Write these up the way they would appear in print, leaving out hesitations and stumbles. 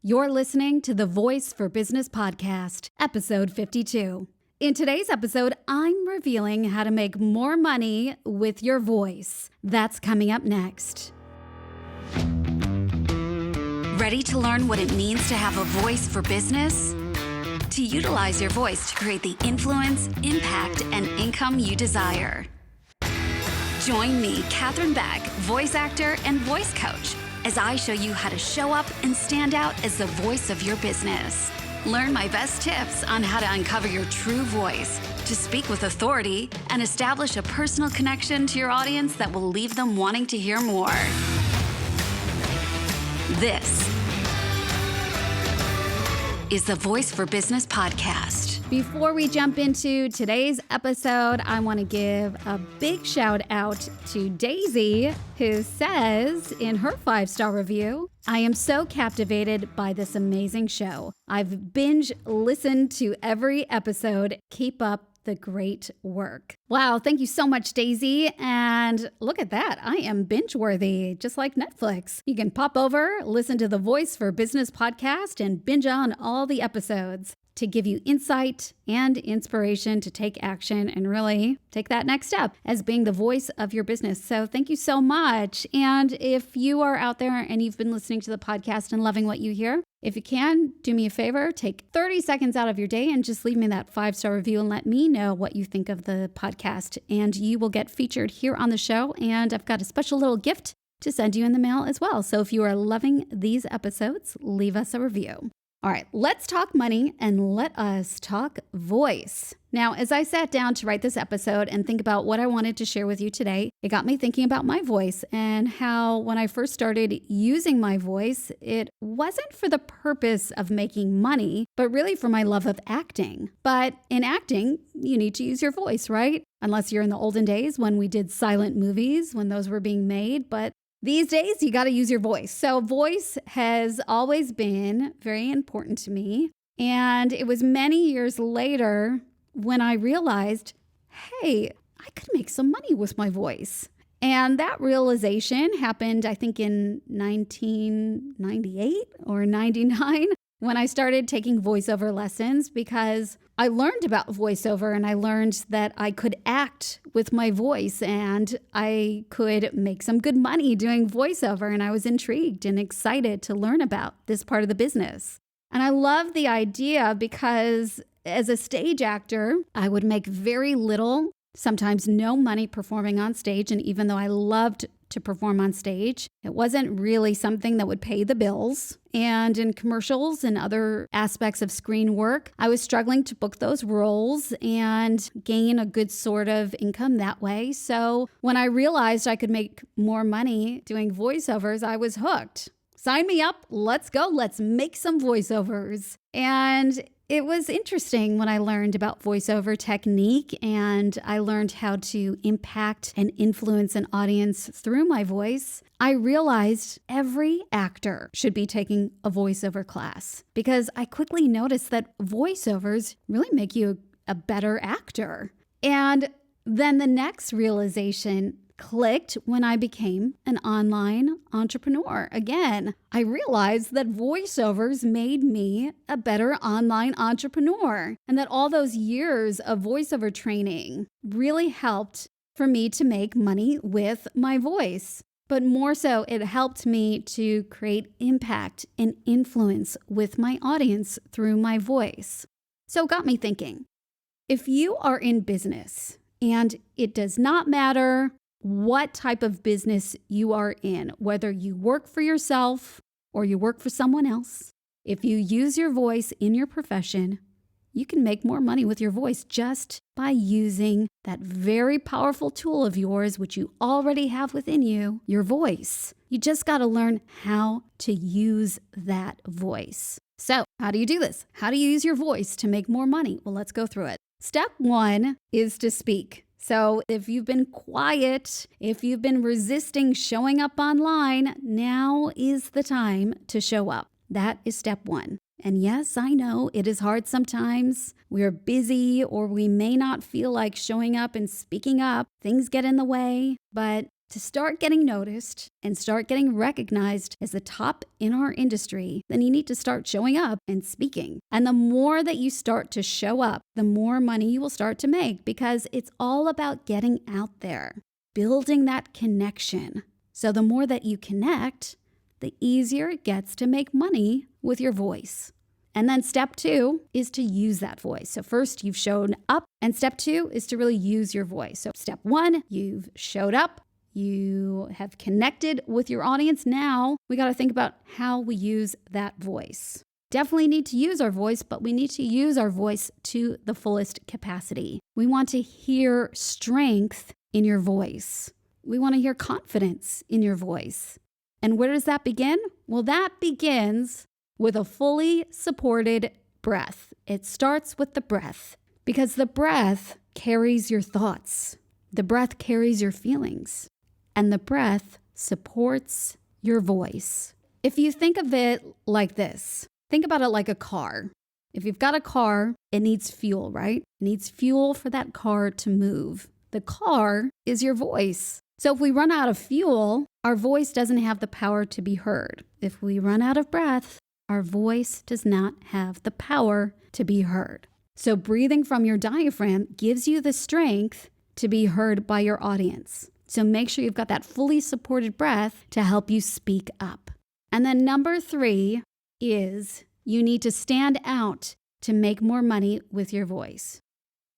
You're listening to the Voice for Business podcast, episode 52. In today's episode, I'm revealing how to make more money with your voice. That's coming up next. Ready to learn what it means to have a voice for business? To utilize your voice to create the influence, impact, and income you desire. Join me, Katherine Beck, voice actor and voice coach, as I show you how to show up and stand out as the voice of your business. Learn my best tips on how to uncover your true voice, to speak with authority, and establish a personal connection to your audience that will leave them wanting to hear more. This is the Voice for Business podcast. Before we jump into today's episode, I want to give a big shout out to Daisy, who says in her 5-star review, "I am so captivated by this amazing show. I've binge listened to every episode. Keep up the great work." Wow, thank you so much, Daisy. And look at that. I am binge-worthy, just like Netflix. You can pop over, listen to the Voice for Business podcast, and binge on all the episodes to give you insight and inspiration to take action and really take that next step as being the voice of your business. So thank you so much. And if you are out there and you've been listening to the podcast and loving what you hear, if you can, do me a favor, take 30 seconds out of your day and just leave me that 5-star review and let me know what you think of the podcast. And you will get featured here on the show. And I've got a special little gift to send you in the mail as well. So if you are loving these episodes, leave us a review. All right, let's talk money and let us talk voice. Now, as I sat down to write this episode and think about what I wanted to share with you today, it got me thinking about my voice and how when I first started using my voice, it wasn't for the purpose of making money, but really for my love of acting. But in acting, you need to use your voice, right? Unless you're in the olden days when we did silent movies, when those were being made. But these days, you got to use your voice. So voice has always been very important to me. And it was many years later when I realized, hey, I could make some money with my voice. And that realization happened, I think, in 1998 or 99 when I started taking voiceover lessons, because I learned about voiceover and I learned that I could act with my voice and I could make some good money doing voiceover. And I was intrigued and excited to learn about this part of the business. And I love the idea because as a stage actor, I would make very little, sometimes no money performing on stage. And even though I loved to perform on stage, it wasn't really something that would pay the bills. And in commercials and other aspects of screen work, I was struggling to book those roles and gain a good sort of income that way. So when I realized I could make more money doing voiceovers, I was hooked. Sign me up. Let's go. Let's make some voiceovers. And it was interesting when I learned about voiceover technique and I learned how to impact and influence an audience through my voice. I realized every actor should be taking a voiceover class because I quickly noticed that voiceovers really make you a better actor. And then the next realization clicked when I became an online entrepreneur. Again, I realized that voiceovers made me a better online entrepreneur and that all those years of voiceover training really helped for me to make money with my voice. But more so, it helped me to create impact and influence with my audience through my voice. So it got me thinking, if you are in business and it does not matter what type of business you are in, whether you work for yourself or you work for someone else, if you use your voice in your profession, you can make more money with your voice just by using that very powerful tool of yours, which you already have within you, your voice. You just got to learn how to use that voice. So how do you do this? How do you use your voice to make more money? Well, let's go through it. Step 1 is to speak. So if you've been quiet, if you've been resisting showing up online, now is the time to show up. That is step 1. And yes, I know it is hard sometimes. We're busy or we may not feel like showing up and speaking up. Things get in the way, but To start getting noticed and start getting recognized as the top in our industry, then you need to start showing up and speaking. And the more that you start to show up, the more money you will start to make, because it's all about getting out there, building that connection. So the more that you connect, the easier it gets to make money with your voice. And then step 2 is to use that voice. So first you've shown up, and step 2 is to really use your voice. So step 1, you've showed up. You have connected with your audience. Now we got to think about how we use that voice. Definitely need to use our voice, but we need to use our voice to the fullest capacity. We want to hear strength in your voice. We want to hear confidence in your voice. And where does that begin? Well, that begins with a fully supported breath. It starts with the breath, because the breath carries your thoughts. The breath carries your feelings. And the breath supports your voice. If you think of it like this, think about it like a car. If you've got a car, it needs fuel, right? It needs fuel for that car to move. The car is your voice. So if we run out of fuel, our voice doesn't have the power to be heard. If we run out of breath, our voice does not have the power to be heard. So breathing from your diaphragm gives you the strength to be heard by your audience. So make sure you've got that fully supported breath to help you speak up. And then number 3 is you need to stand out to make more money with your voice.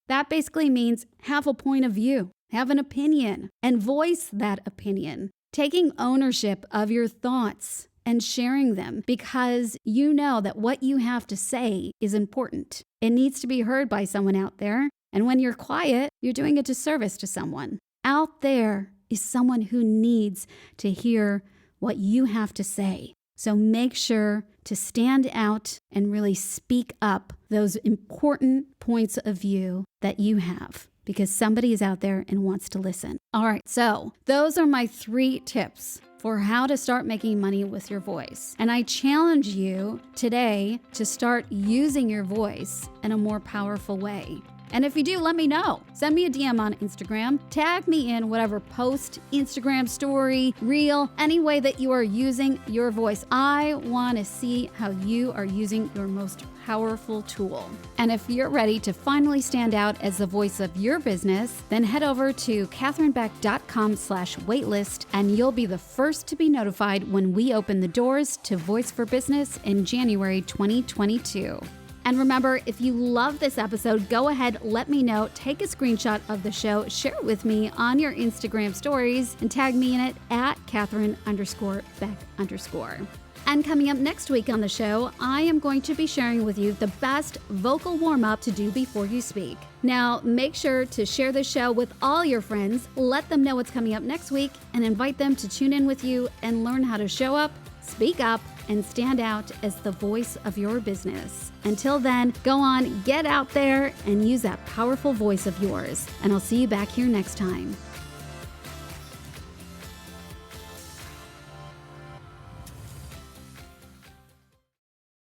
That basically means have a point of view, have an opinion, and voice that opinion. Taking ownership of your thoughts and sharing them, because you know that what you have to say is important. It needs to be heard by someone out there. And when you're quiet, you're doing a disservice to someone. Out there is someone who needs to hear what you have to say. So make sure to stand out and really speak up those important points of view that you have, because somebody is out there and wants to listen. All right, so those are my 3 tips for how to start making money with your voice. And I challenge you today to start using your voice in a more powerful way. And if you do, let me know. Send me a DM on Instagram. Tag me in whatever post, Instagram story, reel, any way that you are using your voice. I want to see how you are using your most powerful tool. And if you're ready to finally stand out as the voice of your business, then head over to katherinebeck.com/waitlist, and you'll be the first to be notified when we open the doors to Voice for Business in January 2022. And remember, if you love this episode, go ahead, let me know, take a screenshot of the show, share it with me on your Instagram stories, and tag me in it at Katherine_Beck_. And coming up next week on the show, I am going to be sharing with you the best vocal warm-up to do before you speak. Now, make sure to share this show with all your friends, let them know what's coming up next week, and invite them to tune in with you and learn how to show up, speak up, and stand out as the voice of your business. Until then, go on, get out there, and use that powerful voice of yours. And I'll see you back here next time.